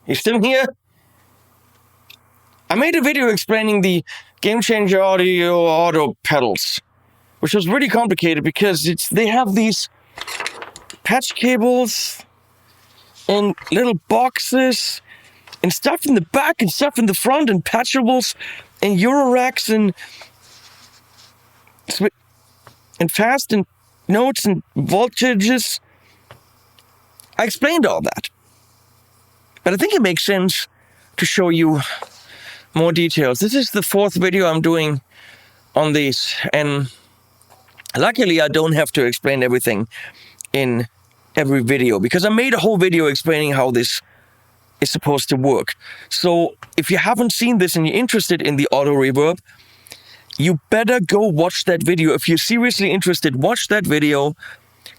You still here? I made a video explaining the Gamechanger audio pedals, which was really complicated because they have these patch cables and little boxes and stuff in the back and stuff in the front and patchables and Euro racks and fast and notes and voltages. I explained all that. But I think it makes sense to show you more details. This is the 4th video I'm doing on these, and luckily I don't have to explain everything in every video because I made a whole video explaining how this is supposed to work. So if you haven't seen this and you're interested in the auto reverb, you better go watch that video. If you're seriously interested, watch that video,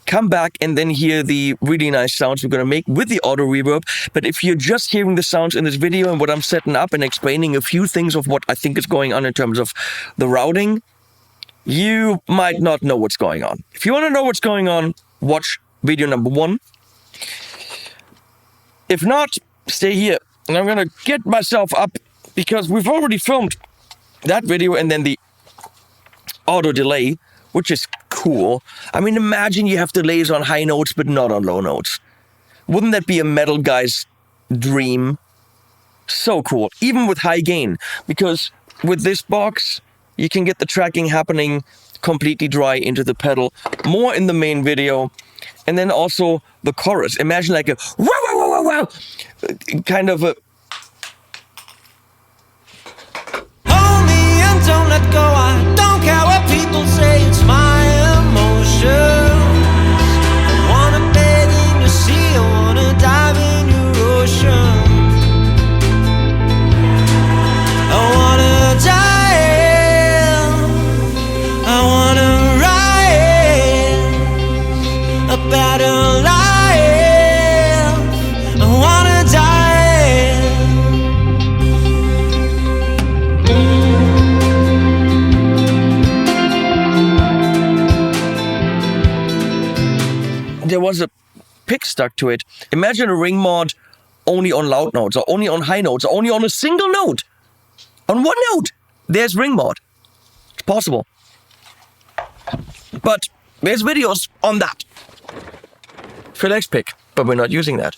come back and then hear the really nice sounds we're going to make with the auto reverb. But if you're just hearing the sounds in this video and what I'm setting up and explaining a few things of what I think is going on in terms of the routing, you might not know what's going on. If you want to know what's going on, watch video number 1. If not, stay here. And I'm going to get myself up because we've already filmed that video and then the auto delay, which is cool. I mean, imagine you have delays on high notes but not on low notes. Wouldn't that be a metal guy's dream? So cool, even with high gain, because with this box you can get the tracking happening completely dry into the pedal, more in the main video. And then also the chorus, imagine like a wow wow wow wow wow kind of a hold me and don't let go. I don't care what people say, it's my emotions. I wanna bathe in your sea, I wanna dive in your ocean. I wanna dive, I wanna ride a better life. I wanna there was a pick stuck to it. Imagine a ring mod only on loud notes or only on high notes or only on a single note. On one note, there's ring mod. It's possible. But there's videos on that. Flex pick, but we're not using that.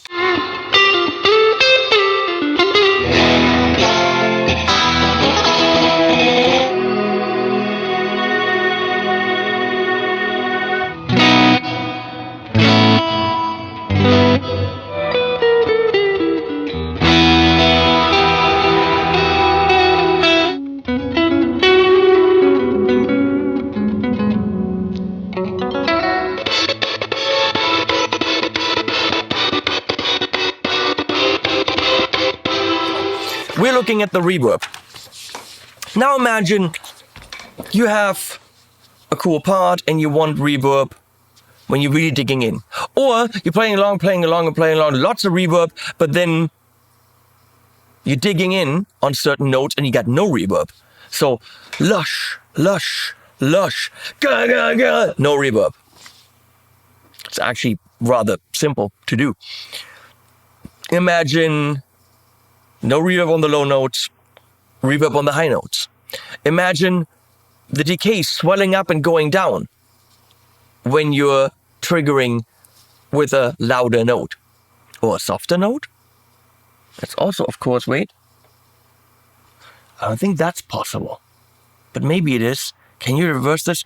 We're looking at the reverb. Now imagine you have a cool part and you want reverb when you're really digging in. Or you're playing along, lots of reverb, but then you're digging in on certain notes and you got no reverb. So lush, lush, lush, ga, ga, ga, no reverb. It's actually rather simple to do. Imagine no reverb on the low notes, reverb on the high notes. Imagine the decay swelling up and going down when you're triggering with a louder note or a softer note. That's also, of course, wait. I don't think that's possible, but maybe it is. Can you reverse this?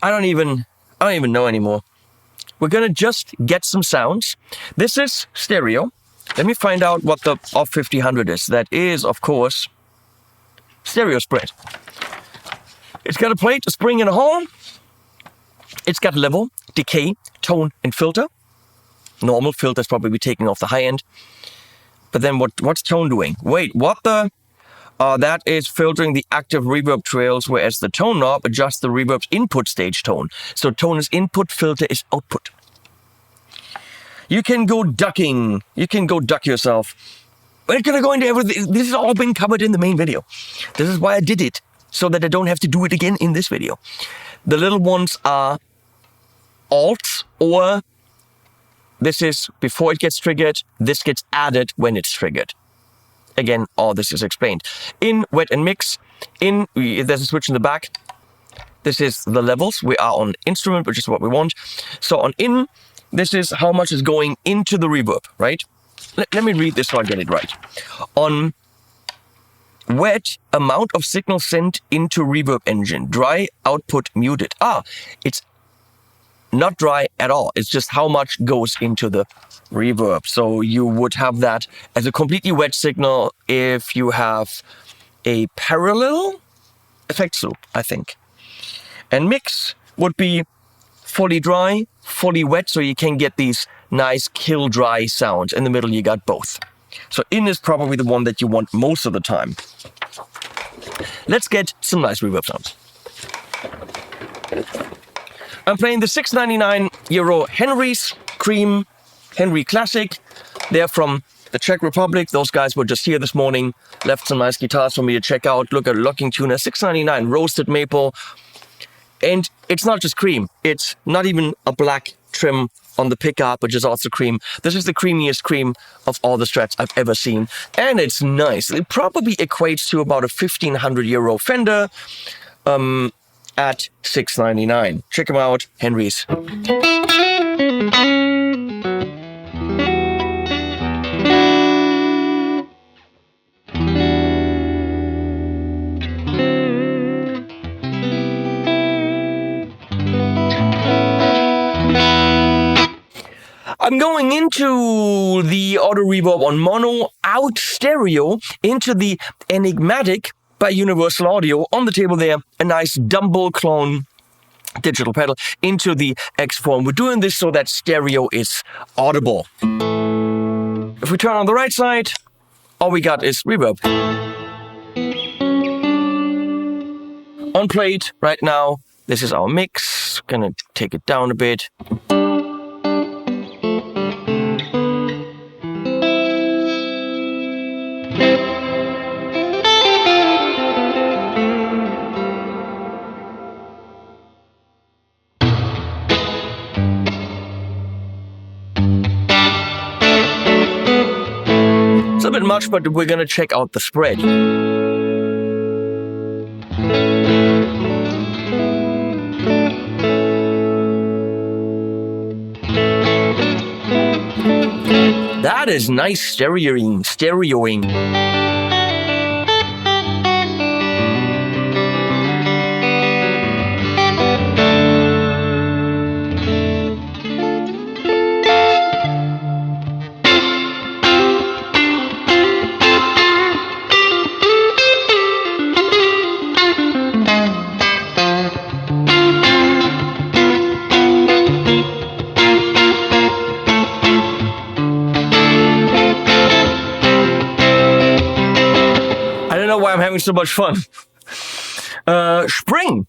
I don't even know anymore. We're gonna just get some sounds. This is stereo. Let me find out what the off 5000 is. That is, of course, stereo spread. It's got a plate, a spring, and a horn. It's got level, decay, tone, and filter. Normal filter's probably taking off the high end. But then what's tone doing? Wait, what the? That is filtering the active reverb trails, whereas the tone knob adjusts the reverb's input stage tone. So tone is input, filter is output. You can go ducking. You can go duck yourself. We're gonna go into everything. This has all been covered in the main video. This is why I did it, so that I don't have to do it again in this video. The little ones are alts or This is before it gets triggered. This gets added when it's triggered. Again, all this is explained. In wet and mix, there's a switch in the back. This is the levels. We are on instrument, which is what we want. So on in, this is how much is going into the reverb, right? Let me read this so I get it right. On wet, amount of signal sent into reverb engine. Dry, output muted. It's not dry at all. It's just how much goes into the reverb. So you would have that as a completely wet signal if you have a parallel effects loop, I think. And mix would be fully dry, fully wet, so you can get these nice kill dry sounds. In the middle, you got both. So in is probably the one that you want most of the time. Let's get some nice reverb sounds. I'm playing the €6.99 Henry's Cream Henry Classic. They're from the Czech Republic. Those guys were just here this morning, left some nice guitars for me to check out. Look at locking tuner, $6.99, roasted maple. And it's not just cream. It's not even a black trim on the pickup, which is also cream. This is the creamiest cream of all the Strats I've ever seen. And it's nice. It probably equates to about a €1,500 Fender at $6.99. Check them out, Henry's. I'm going into the auto reverb on mono, out stereo, into the Enigmatic by Universal Audio. On the table there, a nice Dumble clone digital pedal into the X-Form. We're doing this so that stereo is audible. If we turn on the right side, all we got is reverb. On plate right now, this is our mix. Gonna take it down a bit. It's a bit much, but we're gonna check out the spread. That is nice stereoing. Why I'm having so much fun. Spring.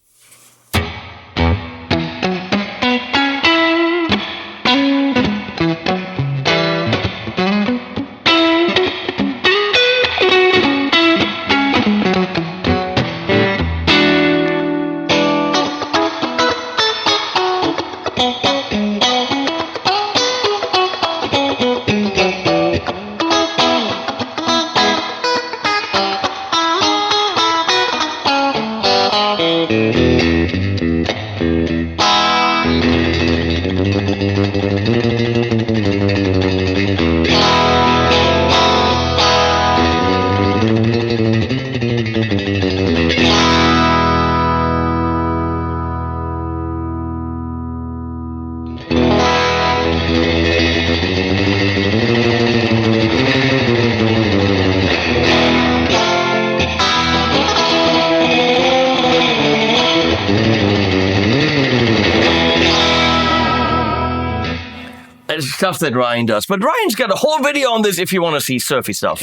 It's stuff that Ryan does. But Ryan's got a whole video on this if you want to see surfy stuff.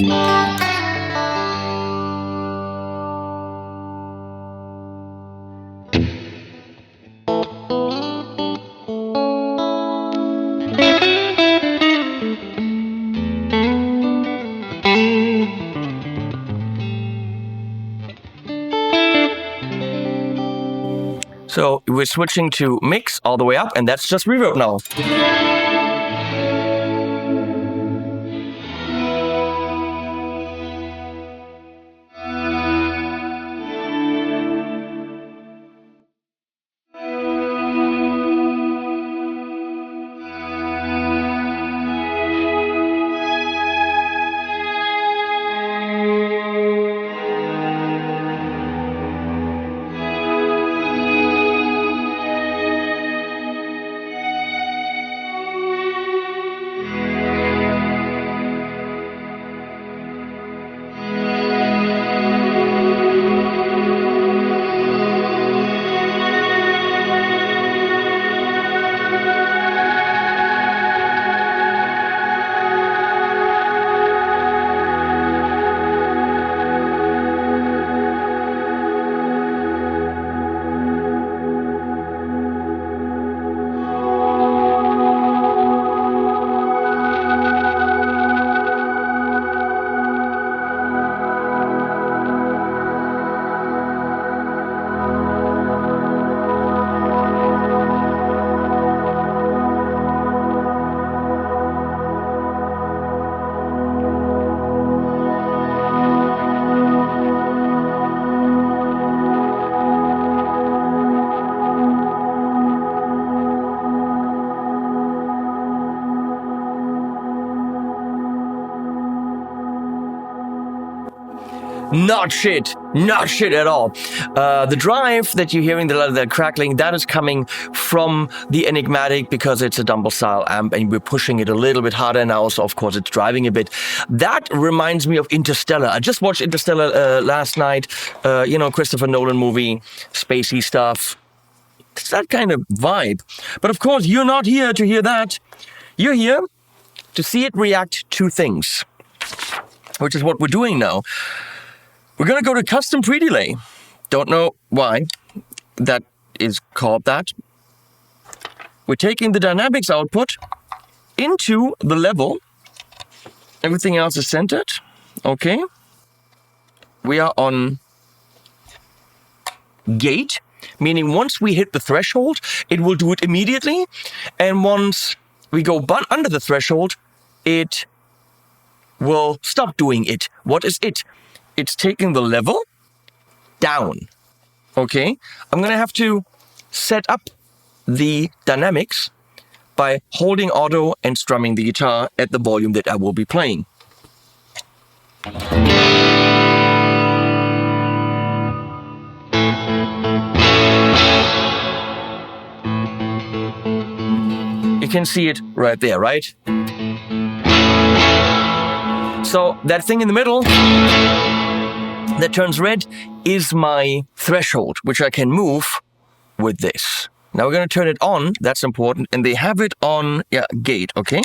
So we're switching to mix all the way up, and that's just reverb now. Not shit at all. The drive that you're hearing, the crackling, that is coming from the Enigmatic because it's a Dumble style amp and we're pushing it a little bit harder now, so of course it's driving a bit. That reminds me of Interstellar. I just watched Interstellar last night, Christopher Nolan movie, spacey stuff. It's that kind of vibe. But of course, you're not here to hear that. You're here to see it react to things, which is what we're doing now. We're going to go to custom pre-delay. Don't know why that is called that. We're taking the dynamics output into the level. Everything else is centered. Okay. We are on gate, meaning once we hit the threshold, it will do it immediately. And once we go under the threshold, it will stop doing it. What is it? It's taking the level down. Okay? I'm going to have to set up the dynamics by holding auto and strumming the guitar at the volume that I will be playing. You can see it right there, right? So that thing in the middle that turns red is my threshold, which I can move with this. Now we're going to turn it on. That's important. And they have it on, gate, okay?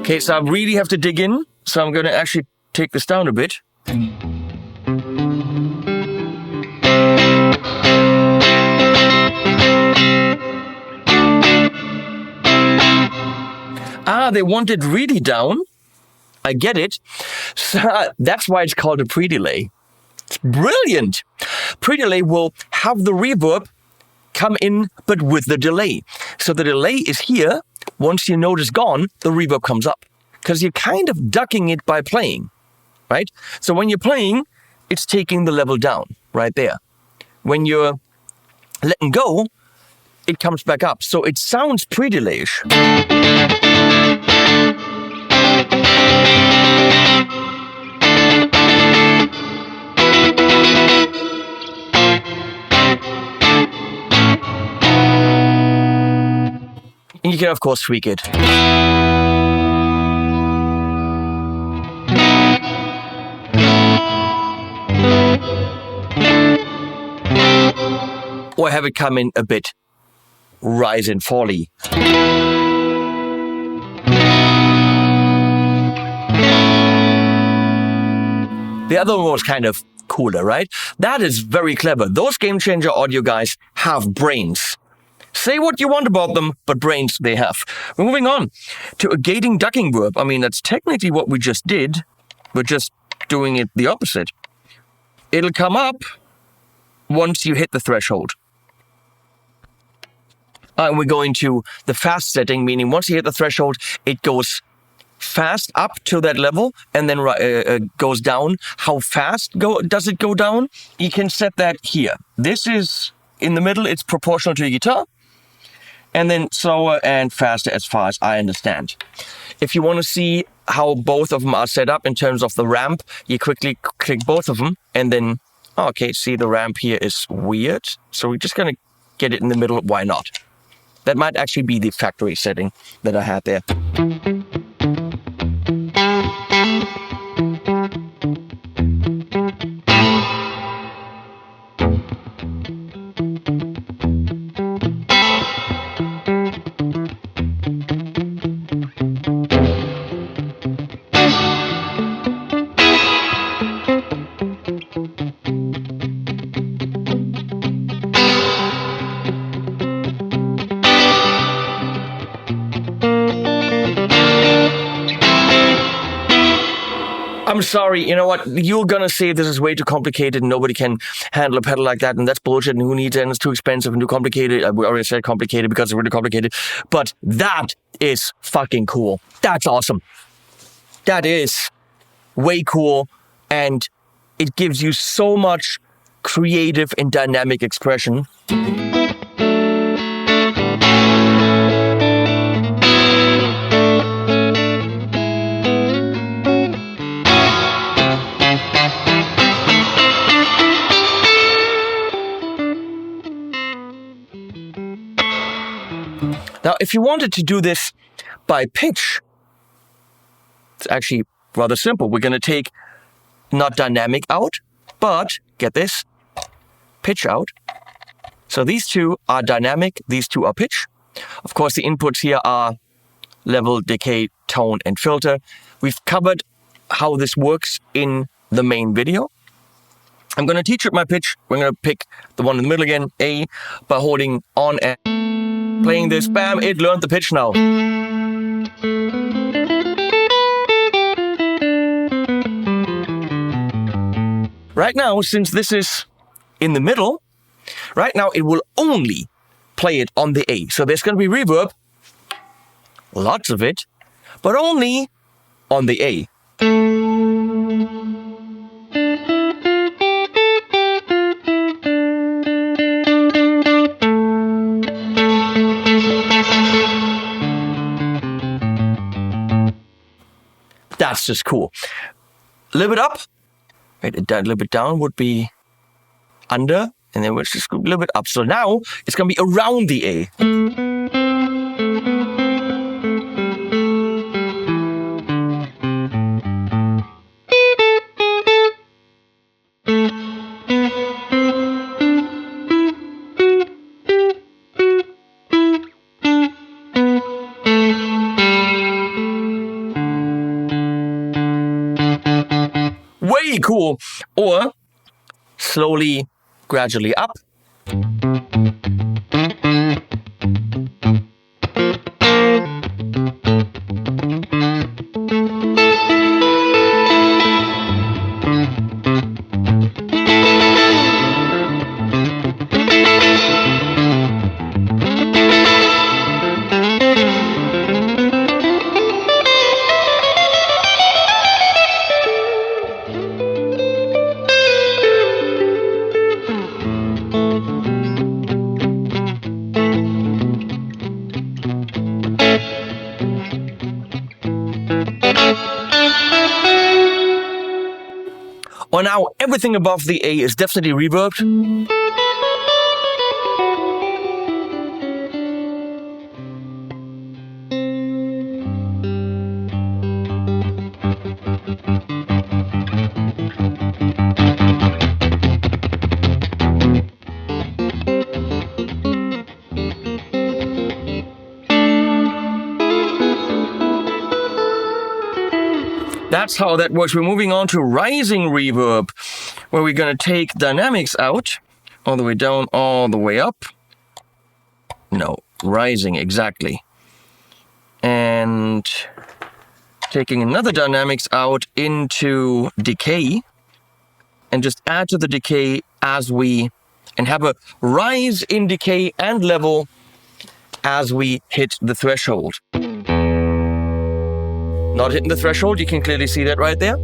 Okay, so I really have to dig in. So I'm going to actually take this down a bit. They want it really down. I get it. So that's why it's called a pre-delay. It's brilliant. Pre-delay will have the reverb come in, but with the delay. So the delay is here. Once your note is gone, the reverb comes up. Because you're kind of ducking it by playing, right? So when you're playing, it's taking the level down right there. When you're letting go, it comes back up. So it sounds pre-delay-ish. And you can, of course, tweak it. Or have it come in a bit rise and fally. The other one was kind of cooler, right? That is very clever. Those Gamechanger audio guys have brains. Say what you want about them, but brains they have. We're moving on to a gating ducking verb. I mean, that's technically what we just did. We're just doing it the opposite. It'll come up once you hit the threshold. And we're going to the fast setting, meaning once you hit the threshold, it goes fast up to that level and then goes down. How fast does it go down? You can set that here. This is in the middle. It's proportional to your guitar. And then slower and faster as far as I understand. If you want to see how both of them are set up in terms of the ramp, you quickly click both of them and then, okay, see the ramp here is weird. So we're just going to get it in the middle. Why not? That might actually be the factory setting that I had there. I'm sorry, you know what? You're gonna say this is way too complicated and nobody can handle a pedal like that, and that's bullshit, and who needs it, and it's too expensive and too complicated. We already said complicated because it's really complicated. But that is fucking cool. That's awesome. That is way cool, and it gives you so much creative and dynamic expression. if you wanted to do this by pitch, it's actually rather simple. We're going to take not dynamic out, but get this, pitch out. So these two are dynamic, these two are pitch. Of course, the inputs here are level, decay, tone, and filter. We've covered how this works in the main video. I'm going to teach it my pitch. We're going to pick the one in the middle again, A, by holding on and playing this. Bam, it learned the pitch now. Right now, since this is in the middle, right now it will only play it on the A. So there's going to be reverb, lots of it, but only on the A. That's just cool. A little bit up. Right, a little bit down would be under, and then we'll just go a little bit up. So now it's going to be around the A. Way cool. Or slowly, gradually up. Or now everything above the A is definitely reverbed. That's how that works. We're moving on to rising reverb, where we're going to take dynamics out, all the way down, all the way up. No, rising, exactly. And taking another dynamics out into decay, and just add to the decay as we, and have a rise in decay and level as we hit the threshold. Not hitting the threshold, you can clearly see that right there.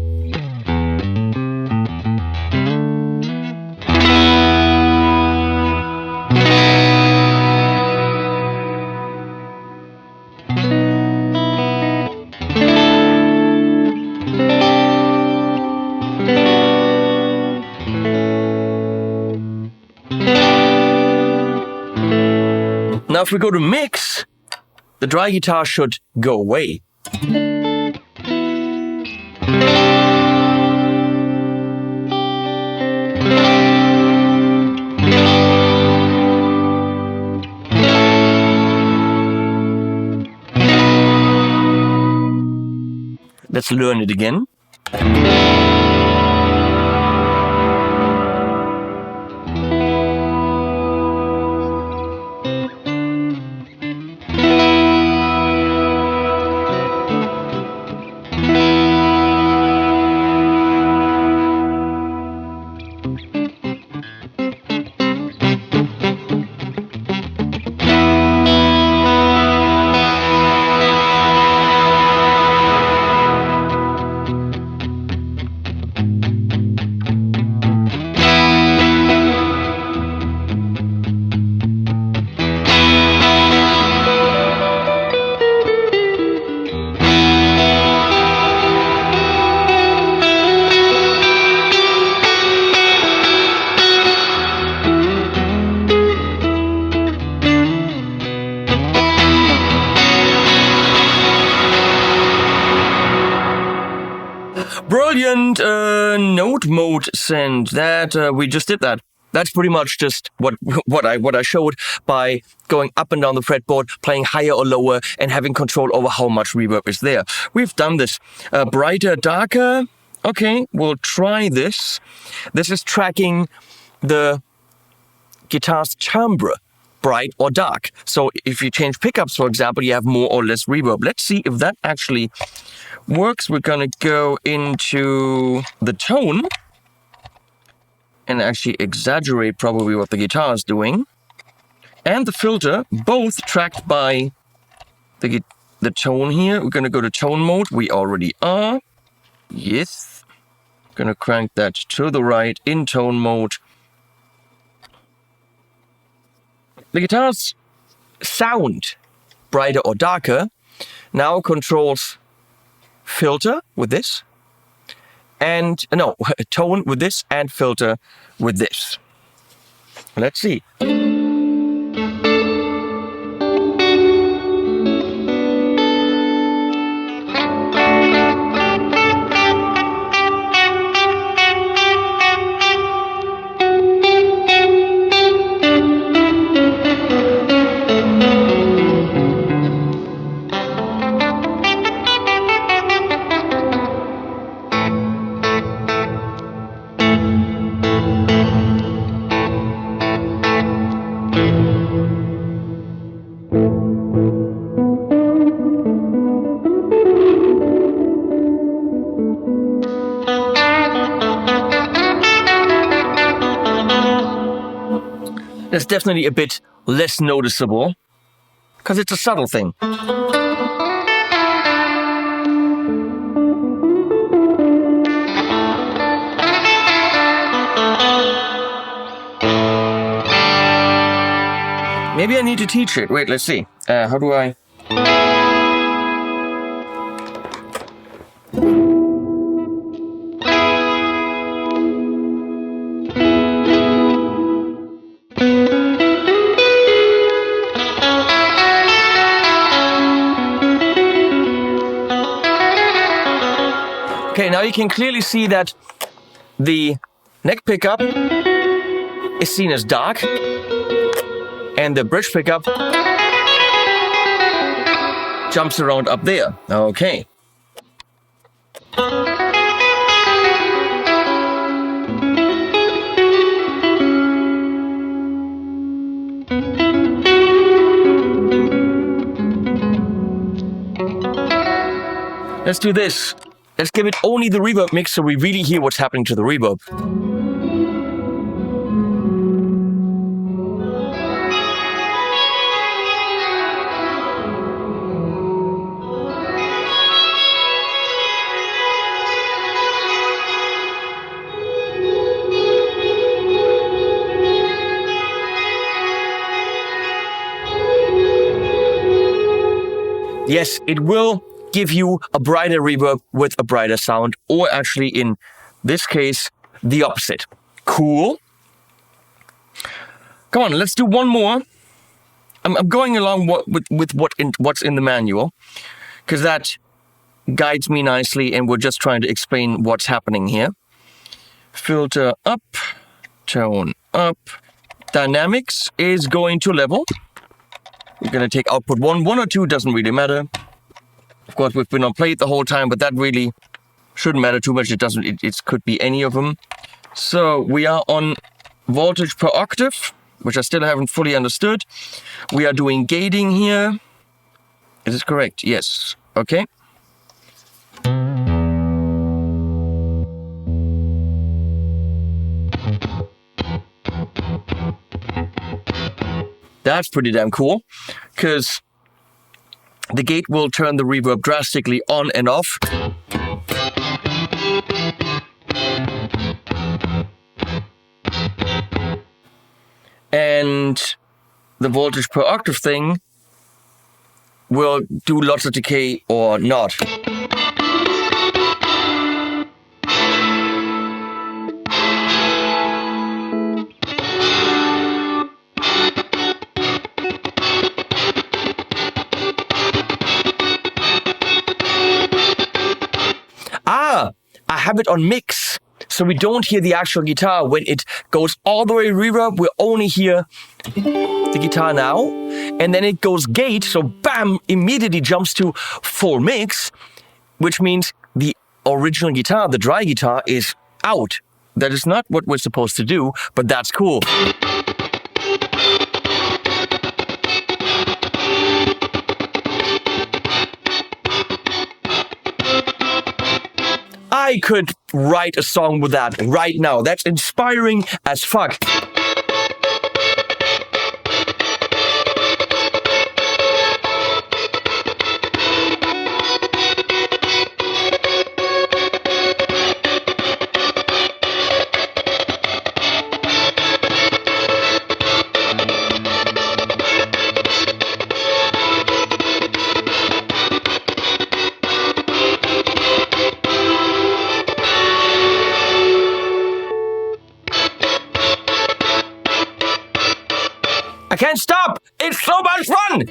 Now if we go to mix, the dry guitar should go away. Let's learn it again. Brilliant. Note mode send. That we just did that. That's pretty much just what I showed by going up and down the fretboard, playing higher or lower, and having control over how much reverb is there. We've done this. Brighter, darker. Okay, we'll try this. This is tracking the guitar's timbre, bright or dark. So if you change pickups, for example, you have more or less reverb. Let's see if that actually works. We're gonna go into the tone and actually exaggerate probably what the guitar is doing. And the filter, both tracked by the tone here. We're gonna go to tone mode. We already are. Yes. Gonna crank that to the right in tone mode. The guitar's sound, brighter or darker, now controls filter with this, and tone with this, and filter with this. Let's see. That's definitely a bit less noticeable, because it's a subtle thing. Maybe I need to teach it. Wait, let's see. How do I... Okay, now you can clearly see that the neck pickup is seen as dark, and the bridge pickup jumps around up there. Okay. Let's do this. Let's give it only the reverb mix so we really hear what's happening to the reverb. Yes, it will give you a brighter reverb with a brighter sound, or actually in this case, the opposite. Cool. Come on, let's do one more. I'm going along with what's in the manual, because that guides me nicely, and we're just trying to explain what's happening here. Filter up, tone up. Dynamics is going to level. We're going to take output 1 or 2, doesn't really matter. Of course, we've been on plate the whole time, but that really shouldn't matter too much. It could be any of them. So we are on voltage per octave, which I still haven't fully understood. We are doing gating here. Is this correct? Yes. Okay. That's pretty damn cool, because the gate will turn the reverb drastically on and off. And the voltage per octave thing will do lots of decay or not. I have it on mix. So we don't hear the actual guitar. When it goes all the way reverb, we only hear the guitar now. And then it goes gate, so bam, immediately jumps to full mix, which means the original guitar, the dry guitar, is out. That is not what we're supposed to do, but that's cool. I could write a song with that right now. That's inspiring as fuck. I can't stop! It's so much fun!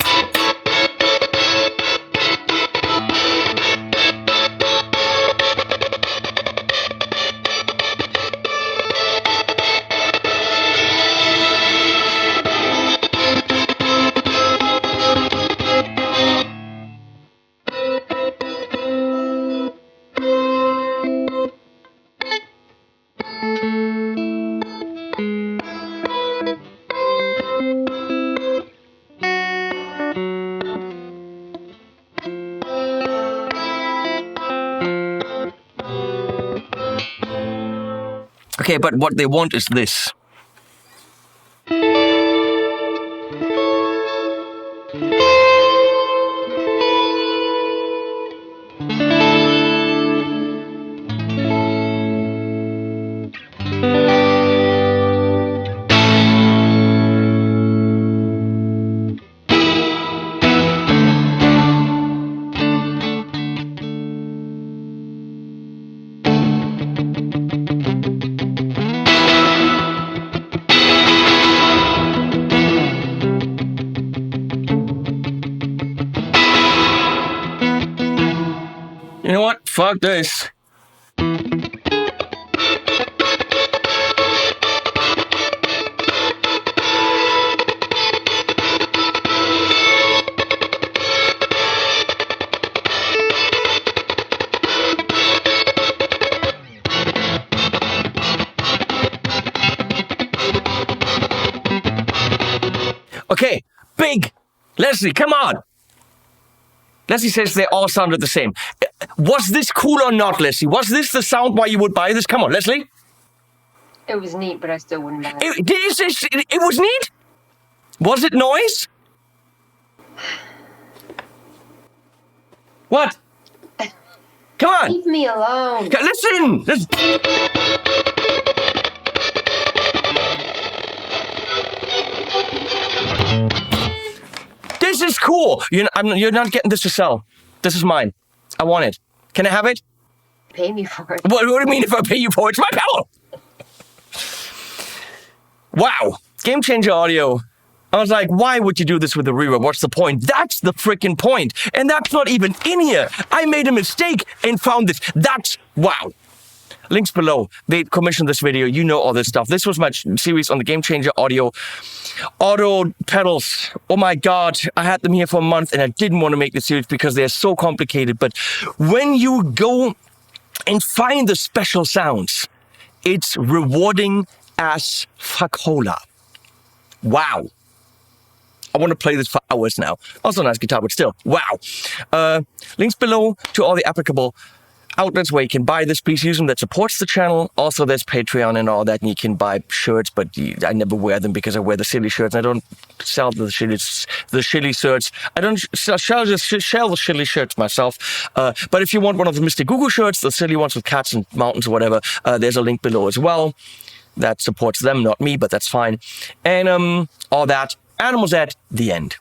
Okay, but what they want is this. You know what? Fuck this. Okay, big. Leslie, come on. Leslie says they all sounded the same. Was this cool or not, Leslie? Was this the sound why you would buy this? Come on, Leslie. It was neat, but I still wouldn't buy it. Did you say it was neat? Was it noise? What? Come on. Leave me alone. Listen. This is cool. You're not getting this to sell. This is mine. I want it. Can I have it? Pay me for it. What do you mean if I pay you for it? It's my pillow. Wow. Gamechanger audio. I was like, why would you do this with the reverb? What's the point? That's the freaking point. And that's not even in here. I made a mistake and found this. That's wow. Links below. They commissioned this video. You know all this stuff. This was my series on the Gamechanger audio pedals. Oh my God. I had them here for a month and I didn't want to make the series because they're so complicated. But when you go and find the special sounds, it's rewarding as fuckola. Wow. I want to play this for hours now. Also nice guitar, but still, wow. Links below to all the applicable outlets where you can buy this. Please use them. That supports the channel. Also, there's Patreon and all that, and you can buy shirts, but I never wear them because I wear the silly shirts. I don't sell the shilly shirts. I don't sell the shilly shirts myself. But if you want one of the Mr. Google shirts, the silly ones with cats and mountains or whatever, there's a link below as well. That supports them, not me, but that's fine. And all that. Animals at the end.